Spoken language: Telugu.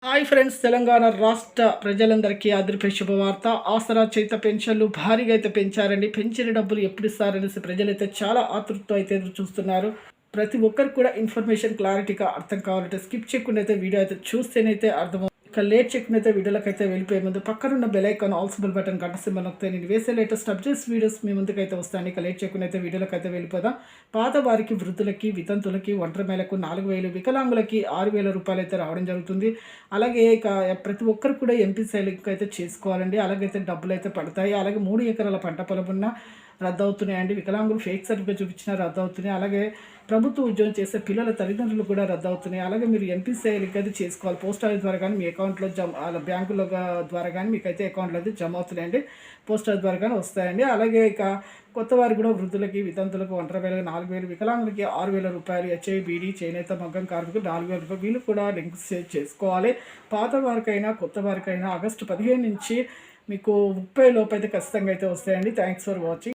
హాయ్ ఫ్రెండ్స్, తెలంగాణ రాష్ట్ర ప్రజలందరికీ అదృశ్య శుభవార్త. ఆసరా చేత పెన్షన్లు భారీగా అయితే పెంచారండి. పెంచిన డబ్బులు ఎప్పుడు ఇస్తారనేసి ప్రజలైతే చాలా ఆతృతతో అయితే ఎదురు చూస్తున్నారు. ప్రతి ఒక్కరికి కూడా ఇన్ఫర్మేషన్ క్లారిటీగా అర్థం కావాలంటే స్కిప్ చేయకుండా అయితే వీడియో అయితే చూస్తేనైతే అర్థం. ఇక లేట్ చేయకుండా వీడియోలకైతే వెళ్ళిపోయే ముందు పక్కనున్న బెల్ ఐకాన్ ఆల్సిబుల్ బటన్ గంట సింబల్ నొక్కితే నేను వేసే లేటెస్ట్ అప్డేట్స్ వీడియోస్ మీ ముందుకైతే వస్తాను. ఇక లేట్ చేయకుండా అయితే వీడియోలకైతే వెళ్ళిపోదాం. పాత వారికి, వృద్ధులకి, వితంతులకి, ఒంటరి మేలకు 4,000, వికలాంగులకి 6,000 రూపాయలు అయితే రావడం జరుగుతుంది. అలాగే ఇక ప్రతి ఒక్కరు కూడా ఎంపీ సైలింగ్ అయితే చేసుకోవాలండి. అలాగైతే డబ్బులు అయితే పడతాయి. అలాగే 3 ఎకరాల పంట పొలం ఉన్న రద్దు అవుతున్నాయండి. వికలాంగులు ఫేక్ సర్టిఫికేట్ చూపించినా రద్దు అవుతున్నాయి. అలాగే ప్రభుత్వ ఉద్యోగం చేసే పిల్లల తల్లిదండ్రులు కూడా రద్దు అవుతున్నాయి. అలాగే మీరు ఎంపీ సైలింగ్ అయితే చేసుకోవాలి. పోస్ట్ ఆఫీస్ ద్వారా కానీ మీ అకౌంట్లో బ్యాంకుల ద్వారా కానీ మీకైతే అకౌంట్లో అయితే జమ అవుతున్నాయండి. పోస్ట్ ఆఫీస్ ద్వారా కానీ వస్తాయండి. అలాగే ఇక కొత్త వారు కూడా వృద్ధులకి, వితంతులకు, ఒంటరి వేలకు 4,000, వికలాంగులకి 6,000 రూపాయలు, హెచ్ఐబీడీ, చేనేత మగ్గం కార్మికులు 4,000 రూపాయలు వీళ్ళు కూడా లింక్స్ చేసుకోవాలి. పాత వారికైనా కొత్త వారికైనా ఆగస్టు 15 నుంచి మీకు 30 లోపు అయితే ఖచ్చితంగా అయితే వస్తాయండి. Thanks for watching.